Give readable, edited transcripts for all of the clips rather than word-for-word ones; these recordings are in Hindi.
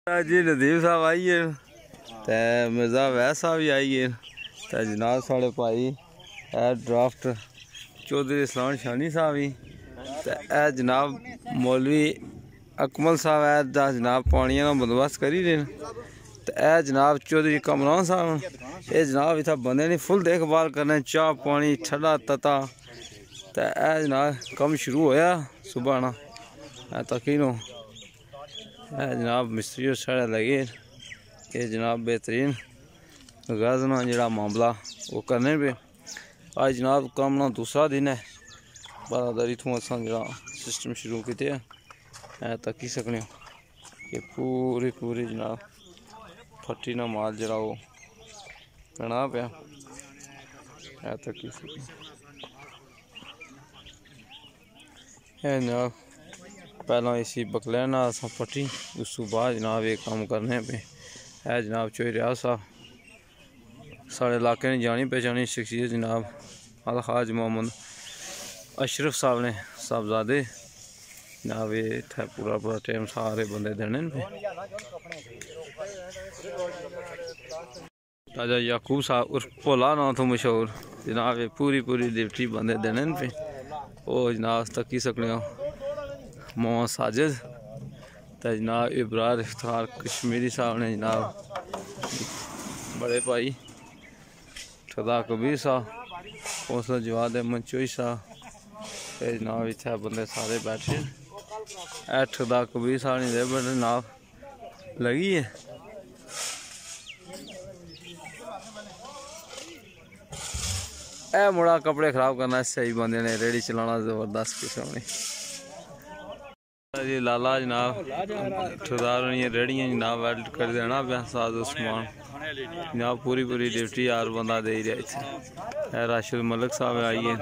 जी नदीम साहब आइए ते मिर्जा वैस साहब भी आइए ते जनाब साढ़े भाई ड्राफ्ट चौधरी इस्लाम शानी साहब भी ते जनाब मौलवी अकमल साहब जनाब पानिया का बंदोबस्त करी रहे ते जनाब चौधरी कमरान साहब ये जनाब इतना बंदे नहीं फुल देखभाल करने चाह पानी ठंडा तता ते जनाब कम शुरू होया सुबह ना तकीनो जनाब मिस्त्री साढ़े लगे ये जनाब बेहतरीन गजना जड़ा मामला वो करने पे आज जनाब कम ना दूसरा दिन है बरादरी थों असा जरा सिस्टम शुरू किए तकी सकने कि पूरी जनाब फट्टी ना माल जरा वो बना पाया तकी सकने जनाब पहला इसी बकलैना असा फटी उस बाद जनाब ये काम करने पे है जनाब चोई रियाज साहब साढ़े इलाके ने जानी पहचानी शख्सियत जनाब अलहाज मोहम्मद अशरफ साहब ने साहबजादे जनाब ये इतना पूरा टाइम सारे बंदे देने पे राजा याकूब साहब उर्फ भोला नाम तो मशहूर जनाब ये पूरी ड्यूटी बंदे देने पे वो जनाब तकी सकने मोहम्मद साजिद तो जनाब इब्रार इफ्तार कश्मीरी साहब ने जनाब बड़े भाई ठदा कबीर साहब हौसला जवाद अहमद चोई साहब जनाब इतने बंदे सारे बैठे ठदा कबीर साहब ने बड़े जनाब लगी है मुड़ा कपड़े खराब करना सही बंदे ने रेडी चलाना जबरदस्त किस्म ने जी लाला जनाब ठेकेदार ये रेडियां जनाब वेल्ड कर देना साजो समान जनाब पूरी ड्यूटी यार बंदा दे रहा इतने राशिद मलिक साहब आइए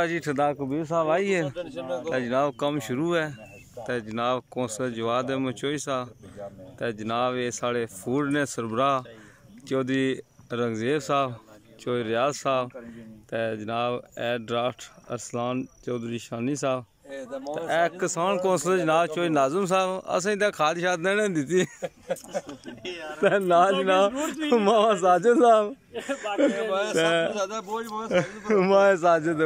जी ठदा कबीर साहब आइए जनाब कम शुरू है तो जनाब कौंसल जवाद अहमद चोई साहब तो जनाब ये साढ़े फूड ने सरबराह चौधरी रंगजेब साहब चौधरी रियाज साहब तो जनाब ए ड्राफ्ट अरसलान चौधरी शानी साहब किसान कौंसल जनाब चौधरी नाजुम साहब असें तो खाद शाद नहीं दी ना जनाब मामा साजिद साहब साजिद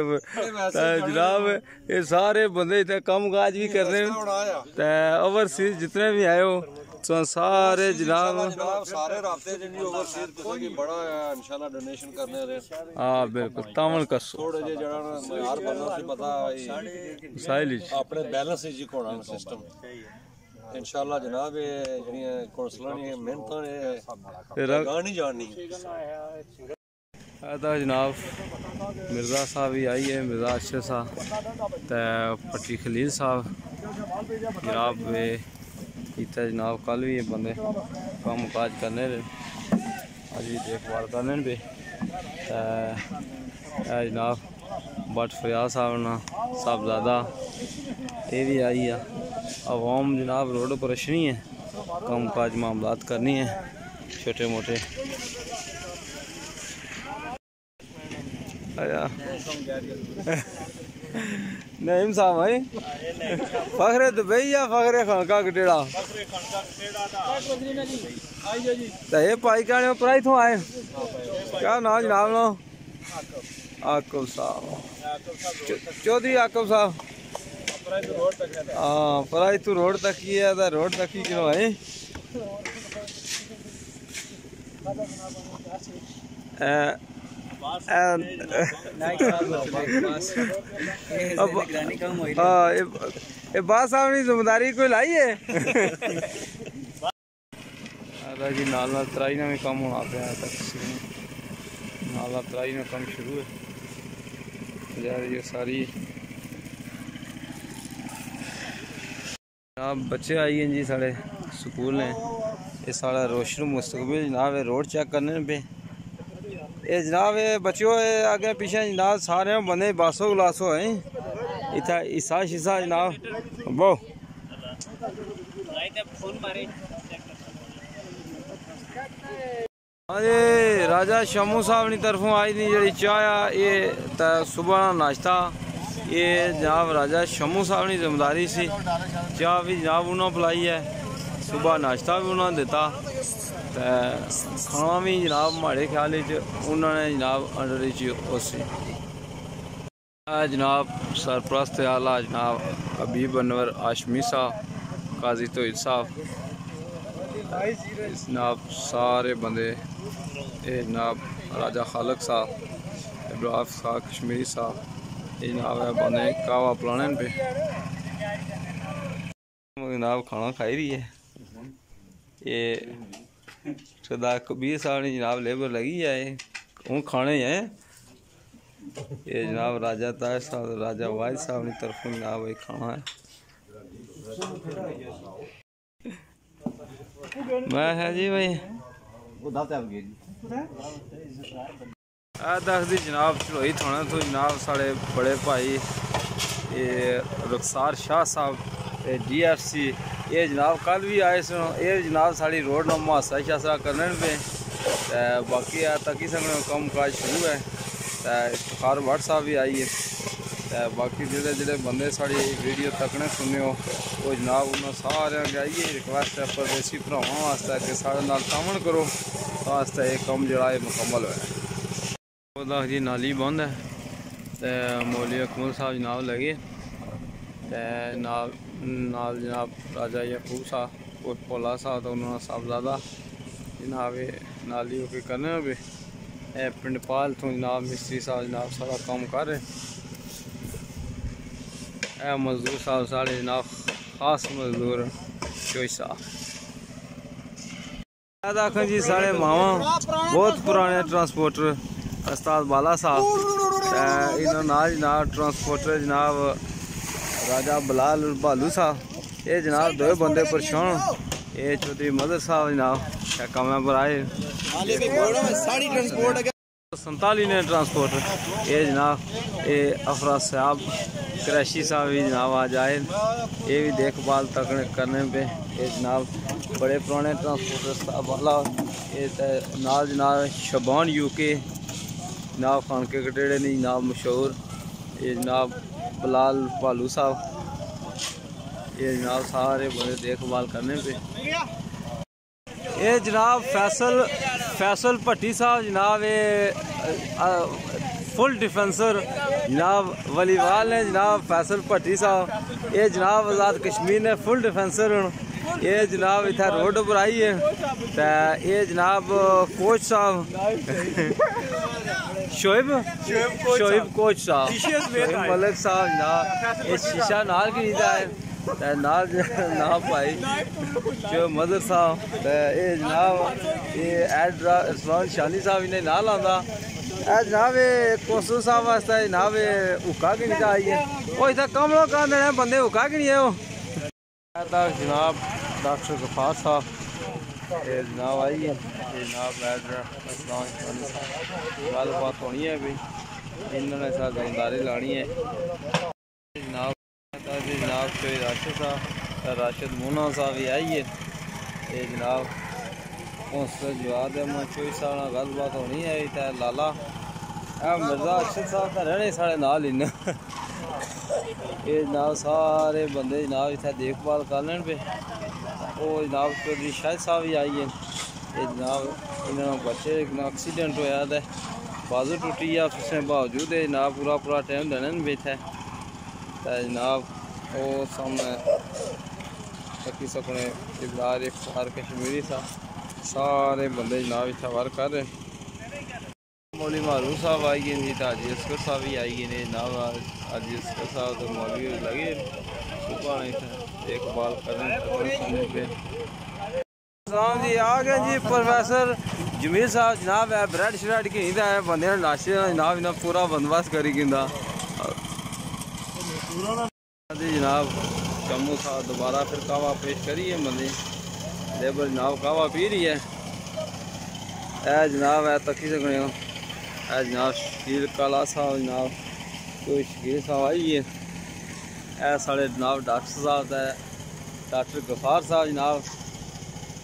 जनाब ये सारे बंदे इतने कम काज भी कर रहे हैं ओवरसीज जितने भी आए हो तो सारे जनाब सारे राब्ते ओवरसीज की बड़ा इंशाल्लाह डोनेशन करने रहे हां बिल्कुल तामन कसो थोड़े जे जड़ा यार बंदा से पता साइल अपने बैलेंस जी कोना सिस्टम इंशाल्लाह जनाब ये जड़ी कौंसलर ने मेहनत ने गानी जानी जनाब मिर्जा साहब भी आई है मिर्जा अशरफ साहब तो पट्टी खलील साहब जनाब इतना जनाब कल भी ये बंदे कम काज करने अज भी देखभाल करने पे जनाब बट फरियाद साहब ना साहबजादा ये भी आई है अवाम जनाब रोड पर रशनी है कम काज मामलात करनी है छोटे मोटे नईम साहब भाई फखरे दुबई या फखरे खानका कटेड़ा तो ये पाई क्या पराई थो आए क्या नाम जनाब नो आकब साहब चौधरी आकब साहब हाँ पराई तू रोड तक ही है रोड तक ही क्यों है बात साहब ने जिम्मेदारी कोई लाई है जी नाल तराई में कम होना पे नाल तराई में कम शुरू है यार ये सारी जनाब बच्चे आई हैं जी साढ़े स्कूल ने ये साढ़ा रोशन मुस्तकबिल जनाब रोड चेक करने पे ये जनाब ये बच्चों आगे पीछे जनाब सारे बंदे बासो गलासो है इतना ईसा शीसा जनाब बो हाँ जी, राजा शमू साहब की तरफों आई दी जी चाह ये सुबह नाश्ता ये जनाब राजा शमू साहब की जिम्मेदारी सी। चाह भी जनाब उन्होंने पिलाई है, सुबह नाश्ता भी उन्होंने दिता, खाना भी जनाब हमारे ख्याल उन्होंने जनाब अंडर उसी जनाब सरप्रस्त आला जनाब हबीब अनवर आशमी साहब, काजी तोहिद साहब, जनाब सारे बंदे ये जनाब राजा खालक साहब, इब्राहिम साहब कश्मीरी साहब, ये जनाब है बंदे कावा पिलाने पे जनाब खाना खाई रही है। ये सरदार कबीर साहब ने जनाब लेबर लगी है, हूँ खाने हैं। ये जनाब राजा ताज साहब, राजा वाहिद साहब की तरफों जनाब ये खाना है। मैं है जी भाई दस दी जनाब चढ़ोई थाने तो जनाब साढ़े बड़े भाई ये रुखसार शाह साहब DFC ये जनाब कल भी आए सुन। ये जनाब साड़ी रोड नमा शासरा करने पे बाकी तकी सकने कम काज शुरू है। इफ्तार भट्ट साहब भी आई है। बाकी जेडे बंदे साड़ी वीडियो तकने सुने हो वो जनाब उन्होंने सारे आइए रिक्वेस्ट है परदेसी भरावां वास्ते कि साढ़े नाल तामन करो वास्ते ये कम जड़ा मुकम्मल है। जी नाली बंद है तो मौली अकमल साहब जनाब लगे नाल जनाब राजा यकूब साहब और पोला साहब तो उन्होंने साहबजादा जनाब नाली के करने पे पिंड पाल तो जनाब मिस्त्री साहब जनाब सारा काम कर रहे। मजदूर साहब साढ़े जनाब खास मजदूर चोई साहब आखन जी साढ़े मावा बहुत पुराने ट्रांसपोर्टर उस्ताद बाला साहब इन्होंने जनाब ट्रांसपोर्टर जनाब राजा बलाल भालू साहब ये जनाब दो बंदे परेशान ये चौधरी मदर साहब जनाब कम पर आए 47 ने ट्रांसपोर्टर ये जनाब ये अफरा साहब क्रैशी साहब भी जनाब आज आए ये भी देखभाल तक करने पे ये जनाब बड़े पुराने ट्रांसपोर्टर साहब वाला ये नाल जनाब शबान UK जनाब खान के कटेड़े ने जनाब मशहूर ये जनाब बलाल भालू साहब ये जनाब सारे बड़े देखभाल करने पे ये जनाब फैसल भट्टी साहब जनाब ये फुल डिफेंसर जनाब वलीवाल ने जनाब फैसल भट्टी साहब ये जनाब आज़ाद कश्मीर ने फुल डिफेंसर ये जनाब इतना रोड पर आई है तो ये जनाब कोच साहब शोएब कोच साहब मलिक साहब जनाब ये शीशा नाल की है नाल भाई जो मदर साहब ये जनाब ये इस्लाम शानी साहब इन्हें नाल आंदा जनाब कोसू साहब वास्ते जनाब हुक्का कि नहीं आई है वो इतना कम लोग कहते हैं बंदे हुक्का कि नहीं है वो जनाब डॉक्टर गफार साहब ये जनाब आई है जनाब गलबात होनी है भी इन्होंने साथ जिम्मेदारी लानी है जनाब जनाब कोई राशिद साहब राशिद मूना साहब भी आई है ये जनाब जवाब चोई साहब गलबात होनी है तो लाला मिर्जा अरशद साहब तो रहने साढ़े नाल इन ये जनाब सारे बंदे जनाब इतना देखभाल कर लें पे वो जनाब चौधरी शाहिद साहब भी आई है ये जनाब इन्होंने बच्चे एक्सीडेंट होया था बाजू टूटी है उसने बावजूद जनाब पूरा टाइम देने भी था जनाब वो सामने तकी सकने इब्रार इफ्तार कश्मीरी साहब सारे बंदे जनाब इतना वर्क कर रहे। मौली मारूफ साहब आई गए जी तो हाजी असकर साहब भी आई गए जनाब हाजी असकर साहब तो मौलवी लगे सुबह देखभाल करने पे जी आ गए जी प्रोफेसर जमीर साहब जनाब है ब्रेड श्रेड की है बंदे नाश्ते जनाब इन्हें पूरा बंदोबस्त करी गिंदा जनाब शम्मू साहब दोबारा फिर कावा पेश करी है बंदे लेबर जनाब कावा पी रही है जनाब है तकी सकने जनाब शकील काला साहब जनाब कोई शकील साहब आई है साढ़े जनाब डॉक्टर साहब है डॉक्टर गफार साहब जनाब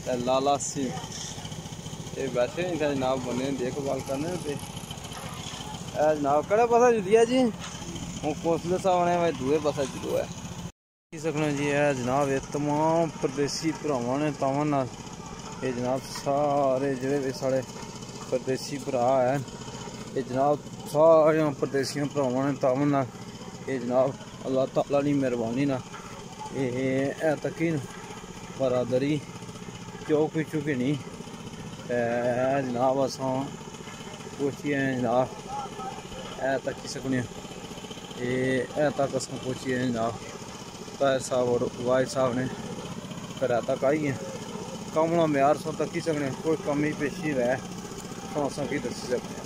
लाला सिंह ये बैठे नहीं थे जनाब, बने देखभाल करने पे जनाब कड़े पासा जुदिया जी हूँ कौंसलर साहब ने भाई दूए पासा जुदो है सकना जी है जनाब। ये तमाम परदेसी भरावां ने तावां नाल ये जनाब सारे जेह्ड़े भी साढ़े परदेसी भरा है ये जनाब सारे परदेसी भरावां ने तावां नाल ये जनाब अल्लाह ताला दी मेहरबानी नाल ये तकी बरादरी चौकी चुकी जनाब असां पहुंची हैं जनाब तकी सकने ये तक असां पहुंची हैं जनाब। ताहिर साहब और वाहिद साहब ने घर तक आई हैं कमला म्यार सो तकी सकने कोई कमी पेशी रह तो असां की दसी सकने।